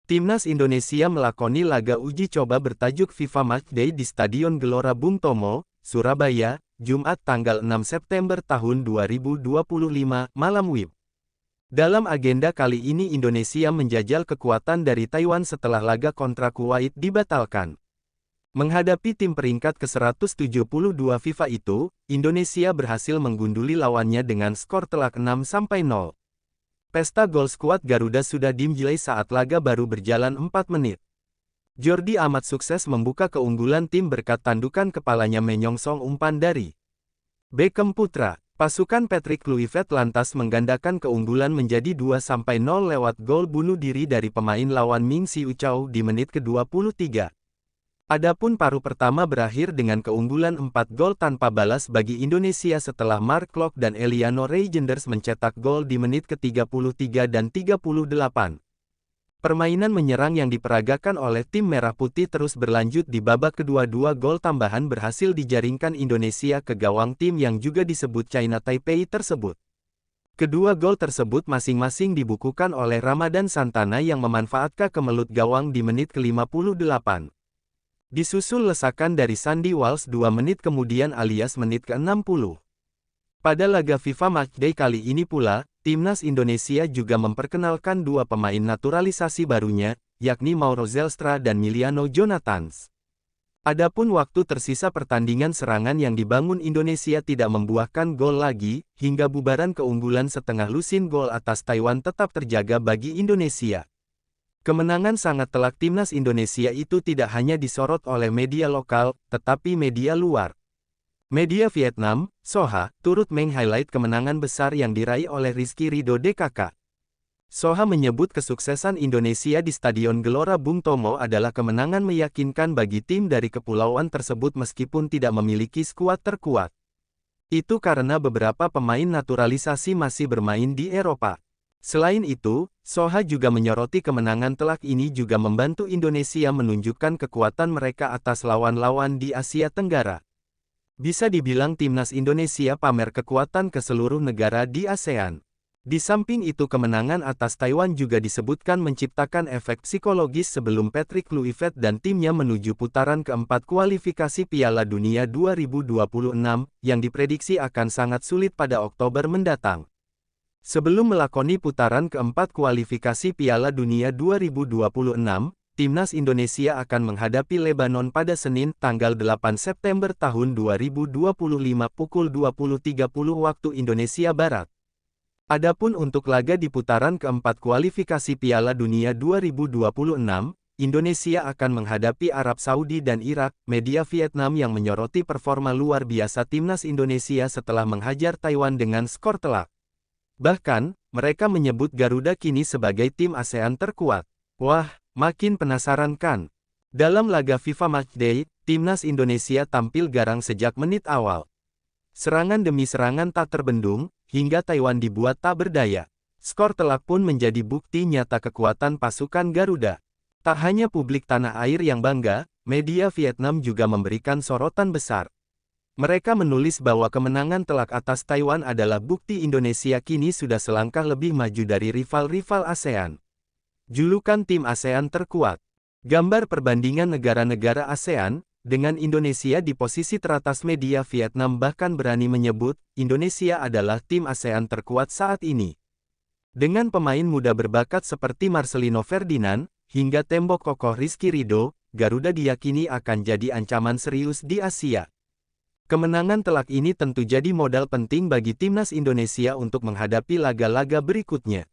Timnas Indonesia melakoni laga uji coba bertajuk FIFA Matchday di Stadion Gelora Bung Tomo, Surabaya, Jumat tanggal 6 September tahun 2025, malam WIB. Dalam agenda kali ini Indonesia menjajal kekuatan dari Taiwan setelah laga kontra Kuwait dibatalkan. Menghadapi tim peringkat ke-172 FIFA itu, Indonesia berhasil menggunduli lawannya dengan skor telak 6-0. Pesta gol skuad Garuda sudah dimulai saat laga baru berjalan 4 menit. Jordi Amat sukses membuka keunggulan tim berkat tandukan kepalanya menyongsong umpan dari Beckham Putra. Pasukan Patrick Kluivert lantas menggandakan keunggulan menjadi 2-0 lewat gol bunuh diri dari pemain lawan Ming Siu Chow di menit ke-23. Adapun paruh pertama berakhir dengan keunggulan 4 gol tanpa balas bagi Indonesia setelah Mark Klok dan Eliano Reijenders mencetak gol di menit ke-33 dan 38. Permainan menyerang yang diperagakan oleh tim Merah Putih terus berlanjut di babak kedua. 2 gol tambahan berhasil dijaringkan Indonesia ke gawang tim yang juga disebut China Taipei tersebut. Kedua gol tersebut masing-masing dibukukan oleh Ramadan Santana yang memanfaatkan kemelut gawang di menit ke-58. Disusul lesakan dari Sandy Walsh 2 menit kemudian alias menit ke-60. Pada laga FIFA Matchday kali ini pula, Timnas Indonesia juga memperkenalkan 2 pemain naturalisasi barunya, yakni Mauro Zelstra dan Miliano Jonathans. Adapun waktu tersisa pertandingan serangan yang dibangun Indonesia tidak membuahkan gol lagi, hingga bubaran keunggulan setengah lusin gol atas Taiwan tetap terjaga bagi Indonesia. Kemenangan sangat telak Timnas Indonesia itu tidak hanya disorot oleh media lokal, tetapi media luar. Media Vietnam, Soha, turut meng-highlight kemenangan besar yang diraih oleh Rizky Ridho DKK. Soha menyebut kesuksesan Indonesia di Stadion Gelora Bung Tomo adalah kemenangan meyakinkan bagi tim dari kepulauan tersebut meskipun tidak memiliki skuad terkuat. Itu karena beberapa pemain naturalisasi masih bermain di Eropa. Selain itu, Soha juga menyoroti kemenangan telak ini juga membantu Indonesia menunjukkan kekuatan mereka atas lawan-lawan di Asia Tenggara. Bisa dibilang Timnas Indonesia pamer kekuatan ke seluruh negara di ASEAN. Di samping itu kemenangan atas Taiwan juga disebutkan menciptakan efek psikologis sebelum Patrick Kluivert dan timnya menuju putaran keempat kualifikasi Piala Dunia 2026, yang diprediksi akan sangat sulit pada Oktober mendatang. Sebelum melakoni putaran keempat kualifikasi Piala Dunia 2026, Timnas Indonesia akan menghadapi Lebanon pada Senin, tanggal 8 September tahun 2025 pukul 20.30 waktu Indonesia Barat. Adapun untuk laga di putaran keempat kualifikasi Piala Dunia 2026, Indonesia akan menghadapi Arab Saudi dan Irak. Media Vietnam yang menyoroti performa luar biasa Timnas Indonesia setelah menghajar Taiwan dengan skor telak. Bahkan, mereka menyebut Garuda kini sebagai tim ASEAN terkuat. Wah, makin penasaran kan? Dalam laga FIFA Matchday, Timnas Indonesia tampil garang sejak menit awal. Serangan demi serangan tak terbendung, hingga Taiwan dibuat tak berdaya. Skor telak pun menjadi bukti nyata kekuatan pasukan Garuda. Tak hanya publik tanah air yang bangga, media Vietnam juga memberikan sorotan besar. Mereka menulis bahwa kemenangan telak atas Taiwan adalah bukti Indonesia kini sudah selangkah lebih maju dari rival-rival ASEAN. Julukan tim ASEAN terkuat. Gambar perbandingan negara-negara ASEAN, dengan Indonesia di posisi teratas. Media Vietnam bahkan berani menyebut, Indonesia adalah tim ASEAN terkuat saat ini. Dengan pemain muda berbakat seperti Marcelino Ferdinand, hingga tembok kokoh Rizky Ridho, Garuda diyakini akan jadi ancaman serius di Asia. Kemenangan telak ini tentu jadi modal penting bagi Timnas Indonesia untuk menghadapi laga-laga berikutnya.